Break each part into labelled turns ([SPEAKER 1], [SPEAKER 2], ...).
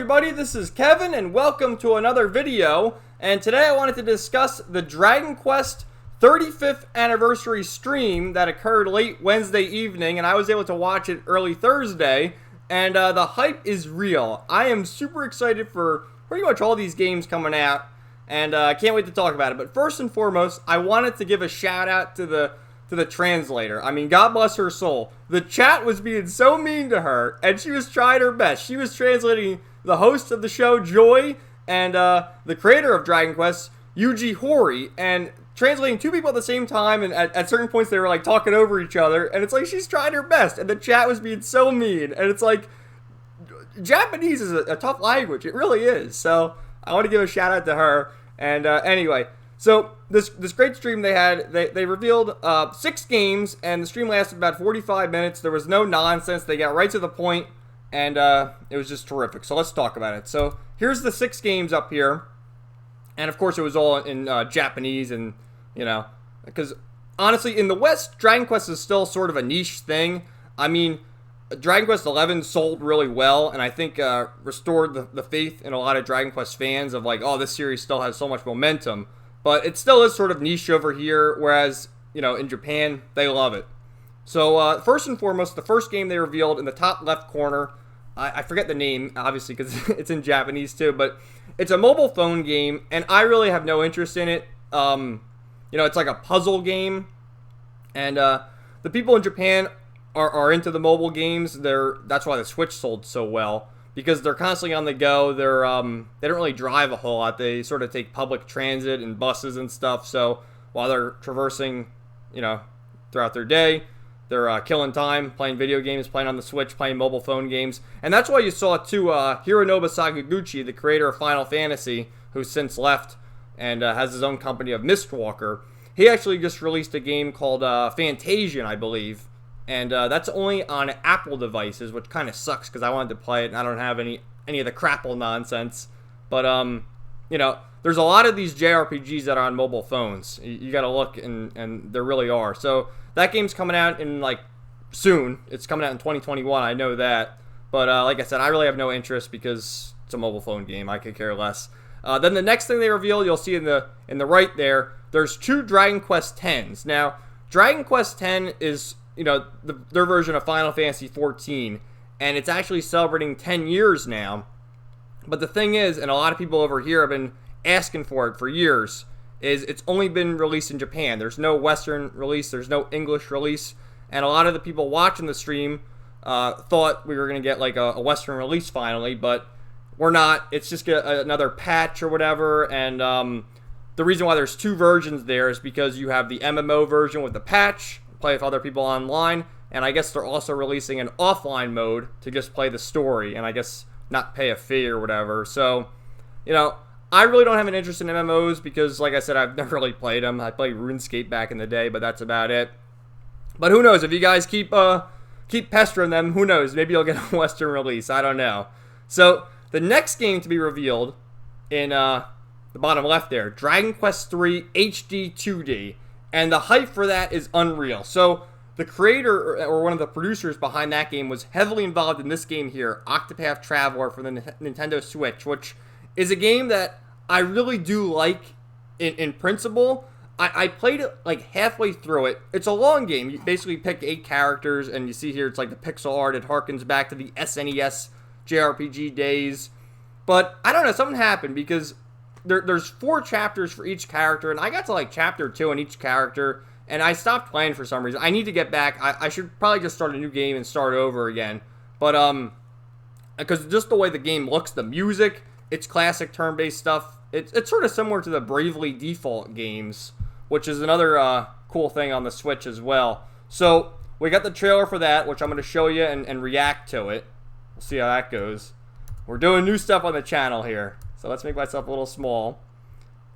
[SPEAKER 1] everybody, this is Kevin and welcome to another video. And today I wanted to discuss the Dragon Quest 35th anniversary stream that occurred late Wednesday evening, and I was able to watch it early Thursday, and the hype is real. I am super excited for pretty much all these games coming out, and I can't wait to talk about it. But first and foremost, I wanted to give a shout out to the translator. I mean, God bless her soul. The chat was being so mean to her, and she was trying her best. She was translating the host of the show, Joy, and the creator of Dragon Quest, Yuji Horii, and translating two people at the same time, and at certain points they were like talking over each other, and it's like she's trying her best, and the chat was being so mean, and it's like, Japanese is a tough language. It really is. So I want to give a shout out to her. And anyway, so this great stream they had, they revealed 6 games, and the stream lasted about 45 minutes. There was no nonsense. They got right to the point, and it was just terrific. So let's talk about it. So here's the 6 games up here, and of course it was all in Japanese, and you know, because honestly in the West, Dragon Quest is still sort of a niche thing. I mean, Dragon Quest 11 sold really well, and I think restored the faith in a lot of Dragon Quest fans of like, oh, this series still has so much momentum. But it still is sort of niche over here, whereas, you know, in Japan, they love it. So, first and foremost, the first game they revealed in the top left corner, I forget the name, obviously, because it's in Japanese too, but it's a mobile phone game, and I really have no interest in it. You know, it's like a puzzle game, and the people in Japan are into the mobile games. That's why the Switch sold so well, because they're constantly on the go. They don't really drive a whole lot. They sort of take public transit and buses and stuff. So while they're traversing, you know, throughout their day, they're killing time, playing video games, playing on the Switch, playing mobile phone games. And that's why you saw too Hironobu Sakaguchi, the creator of Final Fantasy, who's since left and has his own company of Mistwalker. He actually just released a game called Fantasian, I believe. And that's only on Apple devices, which kind of sucks because I wanted to play it and I don't have any of the crapple nonsense. But, you know, there's a lot of these JRPGs that are on mobile phones. You got to look, and there really are. So that game's coming out in, like, soon. It's coming out in 2021, I know that. But, like I said, I really have no interest because it's a mobile phone game. I could care less. Then the next thing they reveal, you'll see in the right there, there's 2 Dragon Quest X. Now, Dragon Quest X is, you know, their version of Final Fantasy XIV, and it's actually celebrating 10 years now. But the thing is, and a lot of people over here have been asking for it for years, is it's only been released in Japan. There's no Western release, there's no English release, and a lot of the people watching the stream thought we were going to get like a Western release finally, but we're not. It's just another patch or whatever, and the reason why there's 2 versions there is because you have the MMO version with the patch, play with other people online, and I guess they're also releasing an offline mode to just play the story, and I guess not pay a fee or whatever. So, you know, I really don't have an interest in MMOs because, like I said, I've never really played them. I played RuneScape back in the day, but that's about it. But who knows, if you guys keep pestering them, who knows, maybe you'll get a Western release, I don't know. So, the next game to be revealed in the bottom left there, Dragon Quest III HD 2D. And the hype for that is unreal. So the creator or one of the producers behind that game was heavily involved in this game here, Octopath Traveler for the Nintendo Switch, which is a game that I really do like in principle. I played it like halfway through it. It's a long game. You basically pick 8 characters, and you see here it's like the pixel art. It harkens back to the SNES JRPG days. But I don't know, something happened because there's 4 chapters for each character, and I got to like chapter 2 on each character, and I stopped playing for some reason. I need to get back. I should probably just start a new game and start over again. But because just the way the game looks, the music, it's classic turn-based stuff. It's sort of similar to the Bravely Default games, which is another cool thing on the Switch as well. So we got the trailer for that, which I'm going to show you and react to it. We'll see how that goes. We're doing new stuff on the channel here. So let's make myself a little small.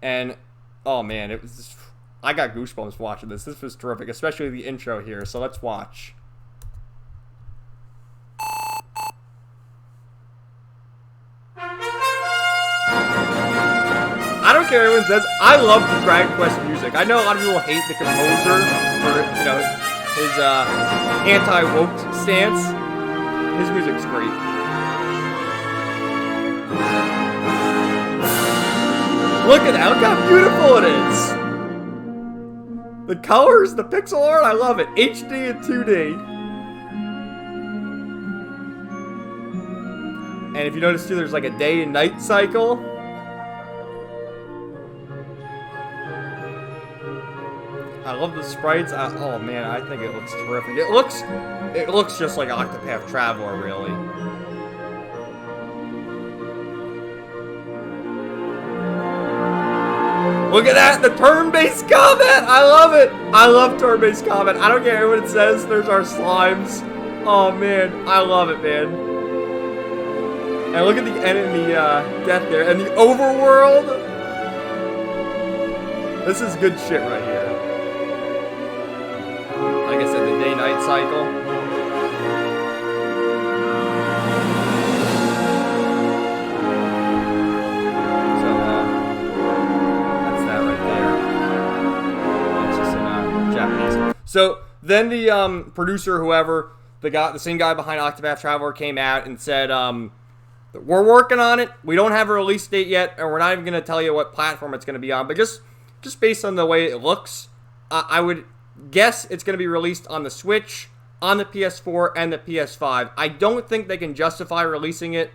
[SPEAKER 1] And, oh man, it was just, I got goosebumps watching this. This was terrific, especially the intro here. So let's watch. I don't care what everyone says. I love the Dragon Quest music. I know a lot of people hate the composer for, you know, his anti-woke stance. His music's great. Look at that. Look how beautiful it is. The colors, the pixel art, I love it. HD and 2D. And if you notice too, there's like a day and night cycle. I love the sprites. Oh man, I think it looks terrific. It looks just like Octopath Traveler, really. Look at that, the turn-based combat! I love it! I love turn-based combat. I don't care what it says, there's our slimes. Oh man, I love it, man. And look at the enemy death there. And the overworld. This is good shit right here. Like I said, the day-night cycle. So then the producer, whoever, the same guy behind Octopath Traveler, came out and said, we're working on it. We don't have a release date yet, and we're not even going to tell you what platform it's going to be on. But just based on the way it looks, I would guess it's going to be released on the Switch, on the PS4, and the PS5. I don't think they can justify releasing it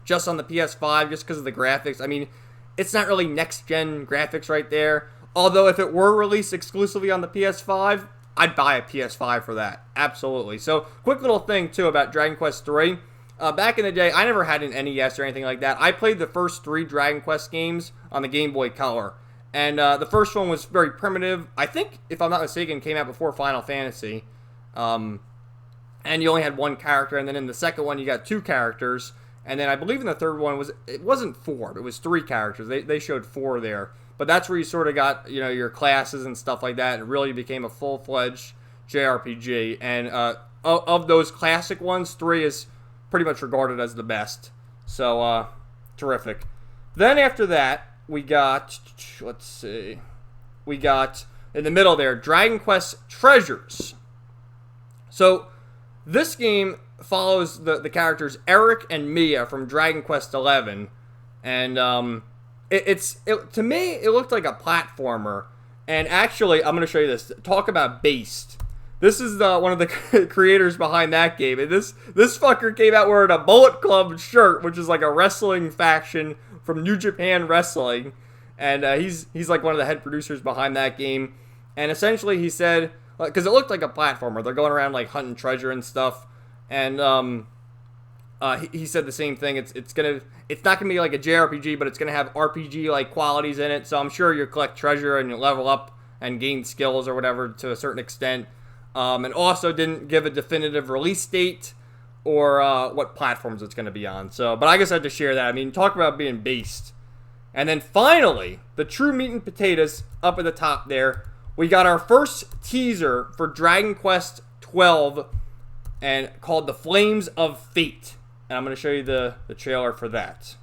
[SPEAKER 1] just on the PS5 just because of the graphics. I mean, it's not really next-gen graphics right there. Although if it were released exclusively on the PS5, I'd buy a PS5 for that. Absolutely. So, quick little thing, too, about Dragon Quest III. Back in the day, I never had an NES or anything like that. I played the first 3 Dragon Quest games on the Game Boy Color. And the first one was very primitive. I think, if I'm not mistaken, came out before Final Fantasy. And you only had 1 character. And then in the second one, you got 2 characters. And then I believe in the third one, it wasn't 4. It was 3 characters. They showed 4 there. But that's where you sort of got, you know, your classes and stuff like that. It really became a full-fledged JRPG. And of those classic ones, 3 is pretty much regarded as the best. So, terrific. Then after that, we got, let's see, we got, in the middle there, Dragon Quest Treasures. So, this game follows the characters Eric and Mia from Dragon Quest XI. And, to me, it looked like a platformer. And actually, I'm going to show you this. Talk about based. This is one of the creators behind that game. And this fucker came out wearing a Bullet Club shirt, which is like a wrestling faction from New Japan Wrestling. And he's like one of the head producers behind that game. And essentially he said, because it looked like a platformer. They're going around like hunting treasure and stuff. And he said the same thing. It's not gonna be like a JRPG, but it's gonna have RPG like qualities in it. So I'm sure you'll collect treasure and you'll level up and gain skills or whatever to a certain extent. And also didn't give a definitive release date or what platforms it's gonna be on. So, but I guess I had to share that. I mean, talk about being based. And then finally, the true meat and potatoes up at the top there. We got our first teaser for Dragon Quest XII, and called The Flames of Fate. And I'm going to show you the trailer for that.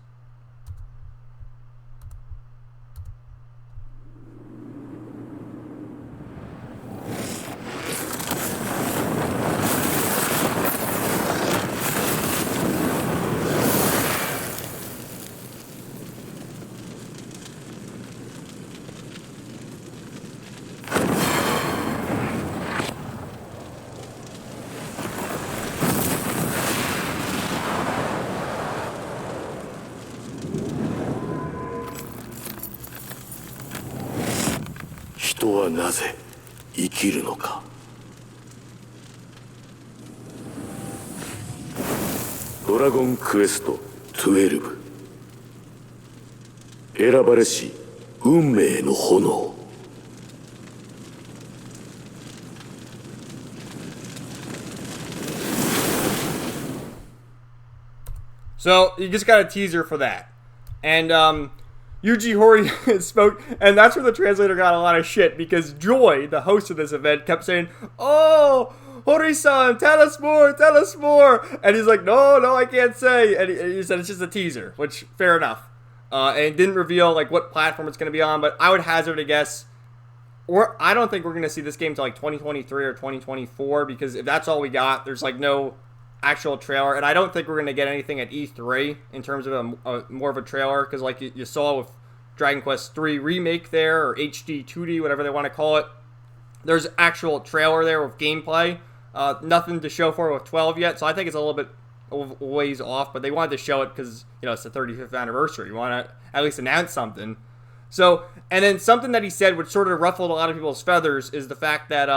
[SPEAKER 2] 人はなぜ生きるのか。ドラゴンクエスト12、選ばれし運命の炎。
[SPEAKER 1] So you just got a teaser for that. And Yuji Horii spoke, and that's where the translator got a lot of shit, because Joy, the host of this event, kept saying, "Oh, Horii-san, tell us more, tell us more." And he's like, no, I can't say. And he said it's just a teaser, which, fair enough. And it didn't reveal like what platform it's going to be on, but I would hazard a guess. I don't think we're going to see this game until like 2023 or 2024, because if that's all we got, there's like no actual trailer, and I don't think we're going to get anything at E3 in terms of more of a trailer, because like you saw with Dragon Quest 3 Remake there, or HD 2D, whatever they want to call it, there's actual trailer there with gameplay. Nothing to show for it with 12 yet, so I think it's a little bit ways off, but they wanted to show it because, you know, it's the 35th anniversary. You want to at least announce something. So, and then something that he said which sort of ruffled a lot of people's feathers is the fact that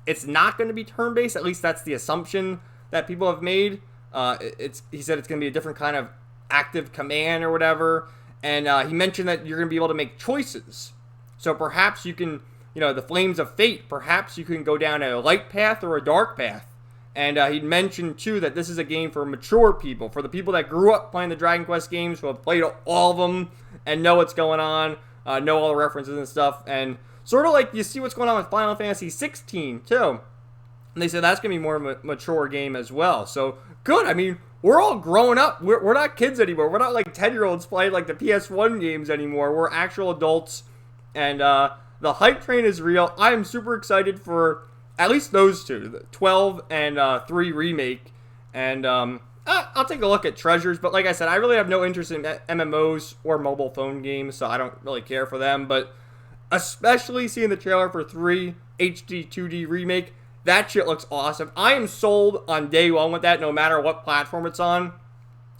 [SPEAKER 1] it's not going to be turn-based. At least that's the assumption that people have made. He said it's going to be a different kind of active command or whatever, and he mentioned that you're going to be able to make choices. So perhaps you can, you know, the Flames of Fate, perhaps you can go down a light path or a dark path. And he mentioned, too, that this is a game for mature people, for the people that grew up playing the Dragon Quest games, who have played all of them and know what's going on, know all the references and stuff. And sort of like you see what's going on with Final Fantasy 16, too. And they said that's going to be more of a mature game as well. So, good. I mean, we're all growing up. We're not kids anymore. We're not like 10-year-olds playing like the PS1 games anymore. We're actual adults. And the hype train is real. I am super excited for at least those two, the 12 and 3 Remake. And I'll take a look at Treasures. But like I said, I really have no interest in MMOs or mobile phone games, so I don't really care for them. But especially seeing the trailer for 3 HD 2D Remake, that shit looks awesome. I am sold on day one with that, no matter what platform it's on.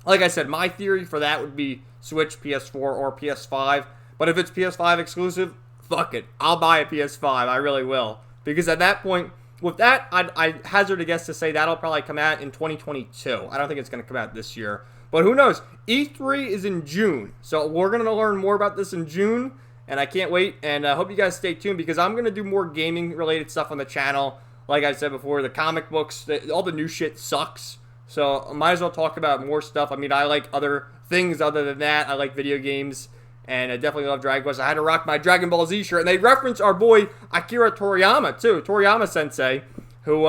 [SPEAKER 1] Like I said, my theory for that would be Switch, PS4, or PS5. But if it's PS5 exclusive, fuck it. I'll buy a PS5. I really will. Because at that point, with that, I hazard a guess to say that'll probably come out in 2022. I don't think it's going to come out this year. But who knows? E3 is in June. So we're going to learn more about this in June. And I can't wait. And I hope you guys stay tuned, because I'm going to do more gaming-related stuff on the channel. Like I said before, the comic books, all the new shit sucks. So I might as well talk about more stuff. I mean, I like other things other than that. I like video games. And I definitely love Dragon Quest. I had to rock my Dragon Ball Z shirt. And they reference our boy Akira Toriyama, too. Toriyama-sensei, who,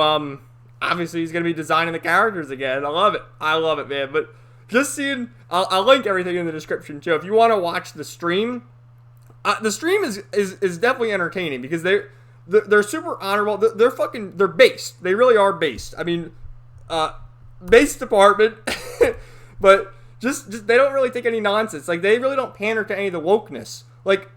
[SPEAKER 1] obviously, he's going to be designing the characters again. I love it. I love it, man. But just seeing, I'll link everything in the description, too. If you want to watch the stream is definitely entertaining, because they're super honorable. They're based. They really are based. I mean, base department, but just they don't really take any nonsense. Like, they really don't pander to any of the wokeness. Like,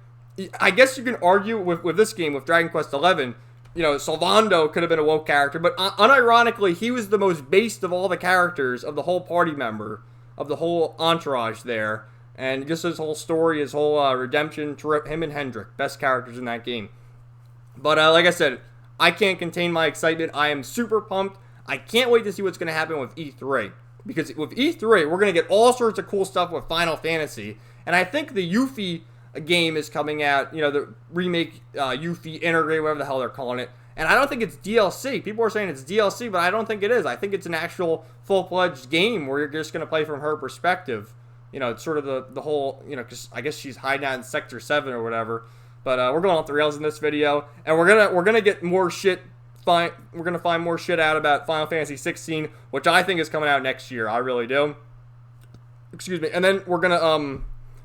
[SPEAKER 1] I guess you can argue with this game, with Dragon Quest 11, you know, Sylvando could have been a woke character, but unironically, he was the most based of all the characters, of the whole party member, of the whole entourage there. And just his whole story, his whole redemption, him and Hendrik, best characters in that game. But like I said, I can't contain my excitement. I am super pumped. I can't wait to see what's going to happen with E3. Because with E3, we're going to get all sorts of cool stuff with Final Fantasy. And I think the Yuffie game is coming out, you know, the Remake Yuffie Integrate, whatever the hell they're calling it. And I don't think it's DLC. People are saying it's DLC, but I don't think it is. I think it's an actual full-fledged game where you're just going to play from her perspective. You know, it's sort of the whole, you know, because I guess she's hiding out in Sector 7 or whatever. But we're going off the rails in this video, and we're gonna get more shit. We're gonna find more shit out about Final Fantasy 16, which I think is coming out next year. I really do. Excuse me. And then we're gonna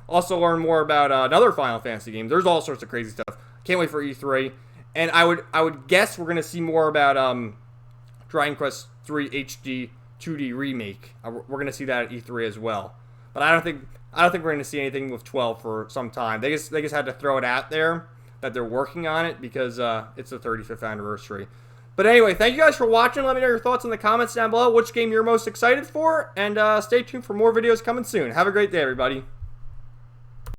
[SPEAKER 1] also learn more about another Final Fantasy game. There's all sorts of crazy stuff. Can't wait for E3. And I would guess we're gonna see more about Dragon Quest 3 HD 2D Remake. We're gonna see that at E3 as well. But I don't think we're going to see anything with 12 for some time. They just had to throw it out there that they're working on it, because it's the 35th anniversary. But anyway, thank you guys for watching. Let me know your thoughts in the comments down below, which game you're most excited for, and stay tuned for more videos coming soon. Have a great day, everybody.